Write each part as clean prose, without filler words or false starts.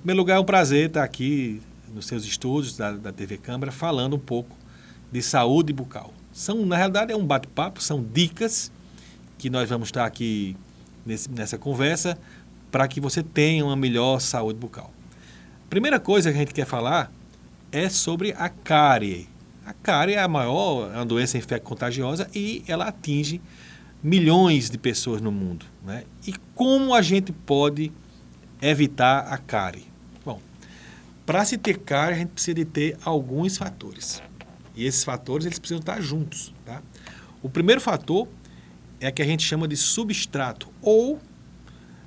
primeiro lugar, é um prazer estar aqui nos seus estúdios da TV Câmara falando um pouco de saúde bucal. Na realidade, é um bate-papo, são dicas que nós vamos estar aqui nessa conversa para que você tenha uma melhor saúde bucal. Primeira coisa que a gente quer falar é sobre a cárie. A cárie é uma doença infecto-contagiosa e ela atinge milhões de pessoas no mundo, né? E como a gente pode evitar a cárie? Bom, para se ter cárie, a gente precisa de ter alguns fatores. E esses fatores eles precisam estar juntos, tá? O primeiro fator é que a gente chama de substrato, ou,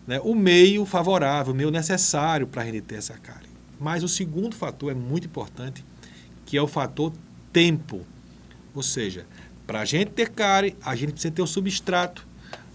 né, o meio favorável, o meio necessário para a gente ter essa cárie. Mas o segundo fator é muito importante, que é o fator tempo. Ou seja, para a gente ter cárie, a gente precisa ter o substrato.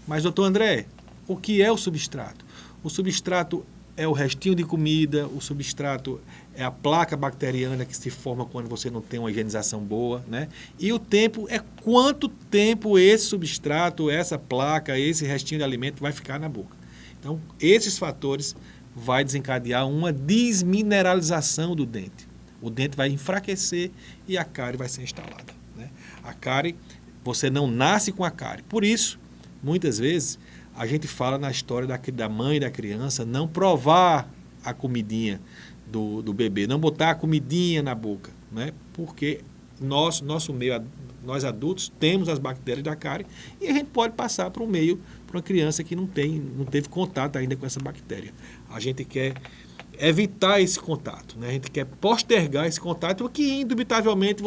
Mas, doutor André, o que é o substrato? O substrato é o restinho de comida, o substrato é a placa bacteriana que se forma quando você não tem uma higienização boa, né? E o tempo é quanto tempo esse substrato, essa placa, esse restinho de alimento vai ficar na boca. Então, esses fatores vai desencadear uma desmineralização do dente. O dente vai enfraquecer e a cárie vai ser instalada, né? A cárie, você não nasce com a cárie. Por isso, muitas vezes, a gente fala na história da mãe e da criança não provar a comidinha do bebê, não botar a comidinha na boca, né? Porque nosso meio, nós adultos, temos as bactérias da cárie e a gente pode passar para um meio, para uma criança que não teve contato ainda com essa bactéria. A gente quer evitar esse contato, né? A gente quer postergar esse contato, que indubitavelmente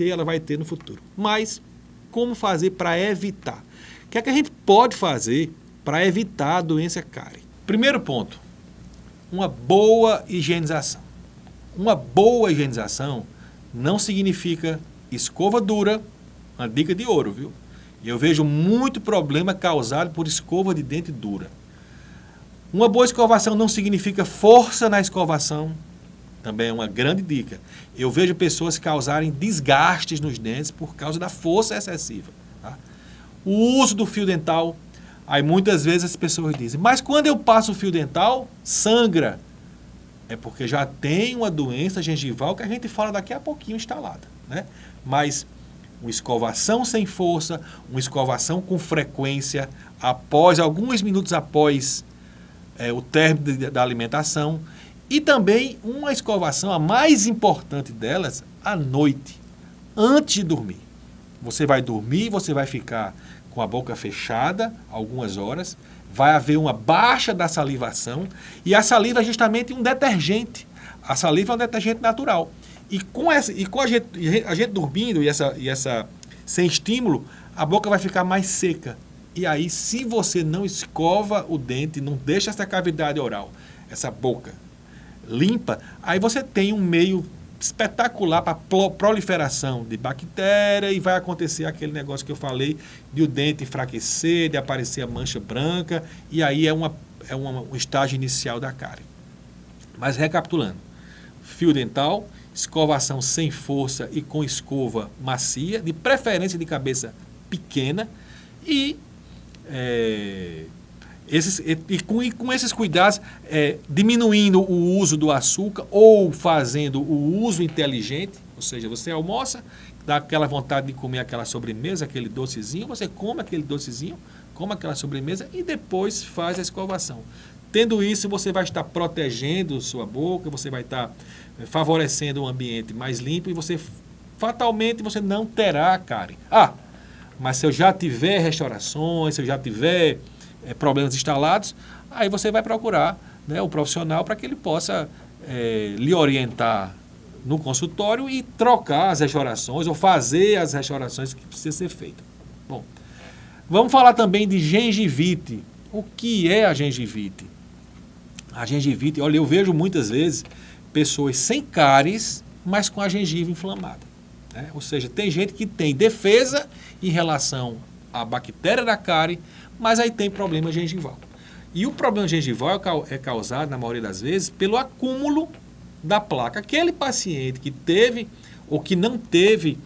ela vai ter no futuro. Mas como fazer para evitar? O que é que a gente pode fazer para evitar a doença cárie? Primeiro ponto, uma boa higienização. Uma boa higienização não significa escova dura, uma dica de ouro, viu? Eu vejo muito problema causado por escova de dente dura. Uma boa escovação não significa força na escovação, também é uma grande dica. Eu vejo pessoas causarem desgastes nos dentes por causa da força excessiva, tá? O uso do fio dental, aí muitas vezes as pessoas dizem, mas quando eu passo o fio dental, sangra. É porque já tem uma doença gengival que a gente fala daqui a pouquinho instalada, né? Mas uma escovação sem força, uma escovação com frequência, alguns minutos após o término da alimentação, e também uma escovação, a mais importante delas, à noite, antes de dormir. Você vai dormir, você vai ficar com a boca fechada algumas horas, vai haver uma baixa da salivação, e a saliva é justamente um detergente. A saliva é um detergente natural. E com a gente dormindo e essa sem estímulo, a boca vai ficar mais seca. E aí, se você não escova o dente, não deixa essa cavidade oral, essa boca limpa, aí você tem um meio espetacular para proliferação de bactéria e vai acontecer aquele negócio que eu falei de o dente enfraquecer, de aparecer a mancha branca, e aí é um estágio inicial da cárie. Mas recapitulando, fio dental, escovação sem força e com escova macia, de preferência de cabeça pequena, e com esses cuidados, diminuindo o uso do açúcar ou fazendo o uso inteligente, ou seja, você almoça, dá aquela vontade de comer aquela sobremesa, aquele docezinho, você come aquele docezinho, come aquela sobremesa e depois faz a escovação. Tendo isso, você vai estar protegendo sua boca, você vai estar favorecendo um ambiente mais limpo e fatalmente você não terá cárie. Mas se eu já tiver restaurações, se eu já tiver problemas instalados, aí você vai procurar, né, o profissional para que ele possa lhe orientar no consultório e trocar as restaurações ou fazer as restaurações que precisam ser feitas. Bom, vamos falar também de gengivite. O que é a gengivite? A gengivite, olha, eu vejo muitas vezes pessoas sem cáries, mas com a gengiva inflamada, né? Ou seja, tem gente que tem defesa em relação à bactéria da cárie, mas aí tem problema gengival. E o problema gengival é causado, na maioria das vezes, pelo acúmulo da placa. Aquele paciente que teve ou que não teve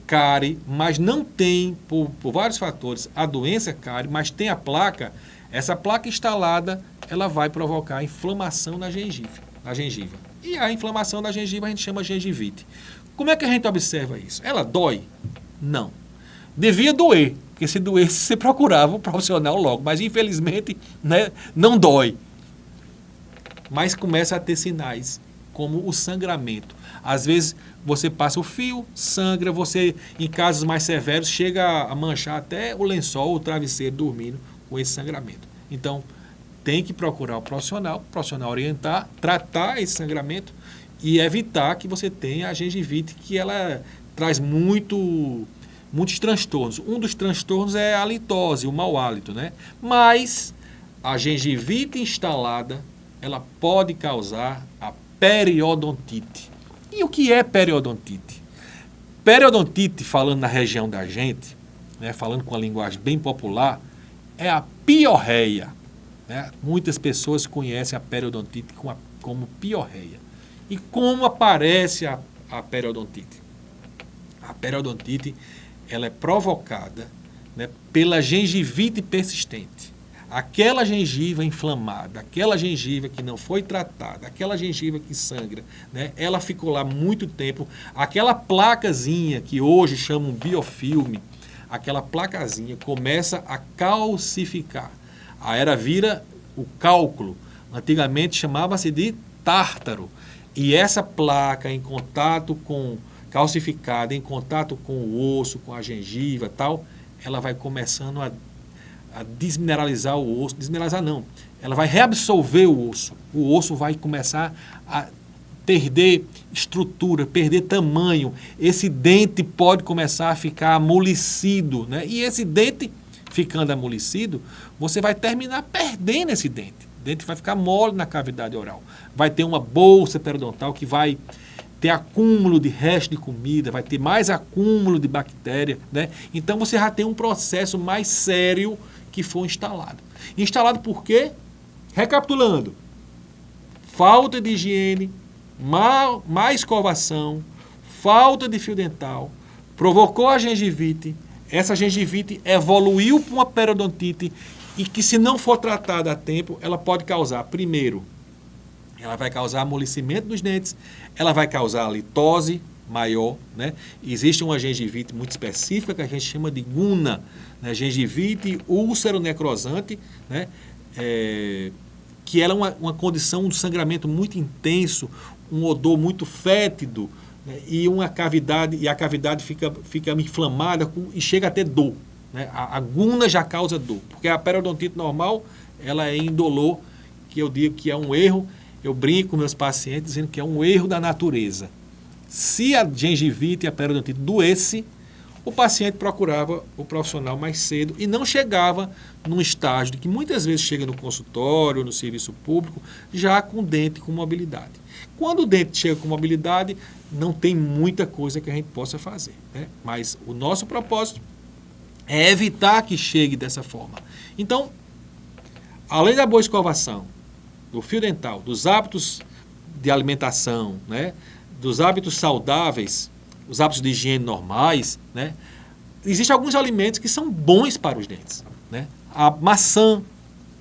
cárie, mas não tem, por vários fatores, a doença cárie, mas tem a placa, Essa placa instalada, ela vai provocar inflamação na gengiva. E a inflamação da gengiva a gente chama gengivite. Como é que a gente observa isso? Ela dói? Não. Devia doer, porque se doesse, você procurava o profissional logo. Mas, infelizmente, né, não dói. Mas começa a ter sinais, como o sangramento. Às vezes, você passa o fio, sangra, você, em casos mais severos, chega a manchar até o lençol, o travesseiro, dormindo com esse sangramento. Então, tem que procurar o profissional orientar, tratar esse sangramento e evitar que você tenha a gengivite, que ela traz muitos transtornos. Um dos transtornos é a halitose, o mau hálito, né? Mas a gengivite instalada, ela pode causar a periodontite. E o que é periodontite? Periodontite, falando na região da gente, né, falando com a linguagem bem popular, é a piorreia. Né? Muitas pessoas conhecem a periodontite como piorreia. E como aparece a periodontite? A periodontite, ela é provocada, né, pela gengivite persistente. Aquela gengiva inflamada, aquela gengiva que não foi tratada, aquela gengiva que sangra, né, ela ficou lá muito tempo. Aquela placazinha que hoje chamam biofilme, aquela placazinha começa a calcificar. A era vira o cálculo. Antigamente chamava-se de tártaro. E essa placa em contato com calcificada, em contato com o osso, com a gengiva e tal, ela vai começando a desmineralizar o osso. Desmineralizar não. Ela vai reabsorver o osso. O osso vai começar a perder estrutura, perder tamanho. Esse dente pode começar a ficar amolecido, né? E esse dente ficando amolecido, você vai terminar perdendo esse dente. O dente vai ficar mole na cavidade oral. Vai ter uma bolsa periodontal que vai ter acúmulo de resto de comida, vai ter mais acúmulo de bactéria, né? Então você já tem um processo mais sério que foi instalado. Instalado por quê? Recapitulando. Falta de higiene, má escovação, falta de fio dental, provocou a gengivite. Essa gengivite evoluiu para uma periodontite e que, se não for tratada a tempo, ela pode causar, primeiro, ela vai causar amolecimento dos dentes, ela vai causar litose maior, né? Existe uma gengivite muito específica que a gente chama de guna, né? Gengivite úlcero-necrosante, né? Que ela é uma condição de sangramento muito intenso, um odor muito fétido, né? E a cavidade fica inflamada e chega a ter dor, né? A guna já causa dor, porque a periodontite normal, ela é indolor, que eu digo que é um erro. Eu brinco com meus pacientes dizendo que é um erro da natureza. Se a gengivite e a periodontite doesse, o paciente procurava o profissional mais cedo e não chegava num estágio de que muitas vezes chega no consultório, no serviço público, já com dente com mobilidade. Quando o dente chega com mobilidade, não tem muita coisa que a gente possa fazer, né? Mas o nosso propósito é evitar que chegue dessa forma. Então, além da boa escovação, do fio dental, dos hábitos de alimentação, né, dos hábitos saudáveis, os hábitos de higiene normais, né, existem alguns alimentos que são bons para os dentes, né? A maçã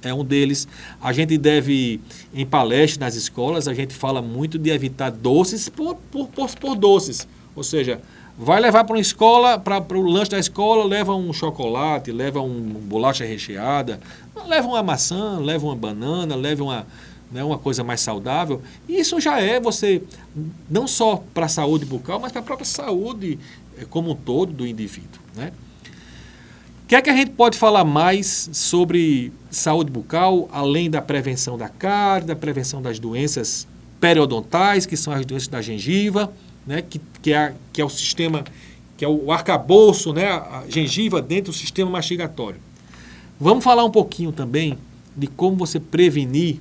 é um deles. A gente deve, em palestras nas escolas, a gente fala muito de evitar doces por doces. Ou seja, vai levar para uma escola, para o lanche da escola, leva um chocolate, leva uma bolacha recheada, leva uma maçã, leva uma banana, leva uma coisa mais saudável. E isso já é você, não só para a saúde bucal, mas para a própria saúde como um todo do indivíduo, né? O que é que a gente pode falar mais sobre saúde bucal, além da prevenção da cárie, da prevenção das doenças periodontais, que são as doenças da gengiva, né? que é o sistema, que é o arcabouço, né? A gengiva dentro do sistema mastigatório. Vamos falar um pouquinho também de como você prevenir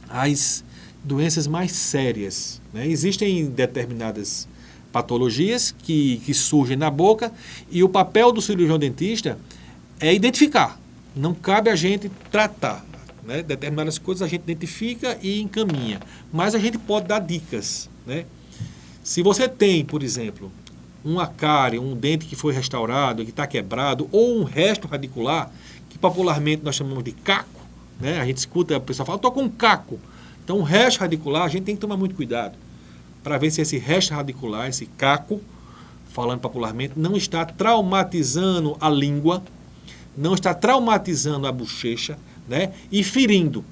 as doenças mais sérias, né? Existem determinadas patologias que surgem na boca e o papel do cirurgião dentista é identificar. Não cabe a gente tratar, né? Determinadas coisas a gente identifica e encaminha, mas a gente pode dar dicas, né? Se você tem, por exemplo, uma cárie, um dente que foi restaurado, que está quebrado, ou um resto radicular, que popularmente nós chamamos de caco, né? A gente escuta, a pessoa fala, estou com um caco. Então, o resto radicular, a gente tem que tomar muito cuidado para ver se esse resto radicular, esse caco, falando popularmente, não está traumatizando a língua, não está traumatizando a bochecha, né? E ferindo.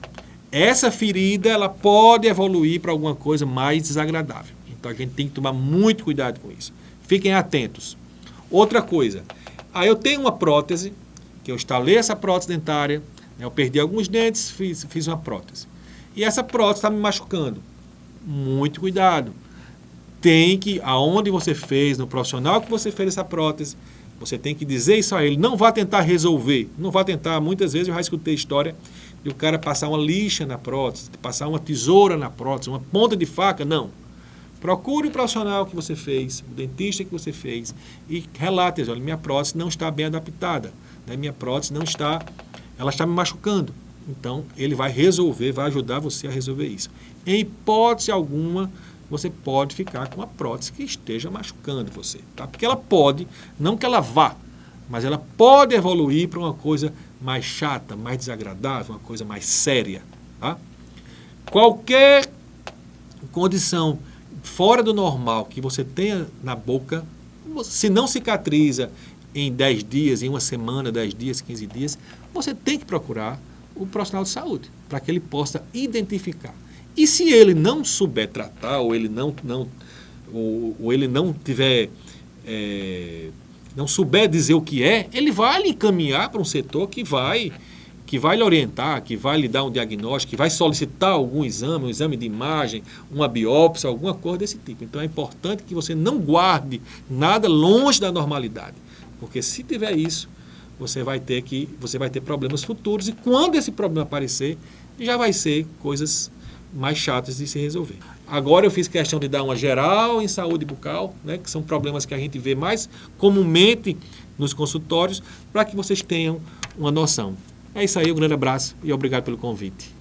Essa ferida, ela pode evoluir para alguma coisa mais desagradável. Então, a gente tem que tomar muito cuidado com isso. Fiquem atentos. Outra coisa, eu tenho uma prótese, que eu instalei essa prótese dentária, eu perdi alguns dentes, fiz uma prótese. E essa prótese está me machucando. Muito cuidado. Tem que, aonde você fez, no profissional que você fez essa prótese, você tem que dizer isso a ele. Não vá tentar resolver. Não vá tentar, muitas vezes eu já escutei história de o cara passar uma lixa na prótese, passar uma tesoura na prótese, uma ponta de faca. Não. Procure o profissional que você fez, o dentista que você fez, e relate, olha, minha prótese não está bem adaptada, né? Minha prótese não está, ela está me machucando. Então, ele vai resolver, vai ajudar você a resolver isso. Em hipótese alguma, você pode ficar com uma prótese que esteja machucando você, tá? Porque ela pode, não que ela vá, mas ela pode evoluir para uma coisa mais chata, mais desagradável, uma coisa mais séria, tá? Qualquer condição fora do normal que você tenha na boca, se não cicatriza em 10 dias, em uma semana, 10 dias, 15 dias, você tem que procurar o profissional de saúde, para que ele possa identificar. E se ele não souber tratar, ou ele não tiver, não souber dizer o que é, ele vai lhe encaminhar para um setor que vai lhe orientar, que vai lhe dar um diagnóstico, que vai solicitar algum exame, um exame de imagem, uma biópsia, alguma coisa desse tipo. Então é importante que você não guarde nada longe da normalidade, porque se tiver isso, você vai ter problemas futuros, e quando esse problema aparecer, já vai ser coisas mais chatas de se resolver. Agora eu fiz questão de dar uma geral em saúde bucal, né, que são problemas que a gente vê mais comumente nos consultórios, para que vocês tenham uma noção. É isso aí, um grande abraço e obrigado pelo convite.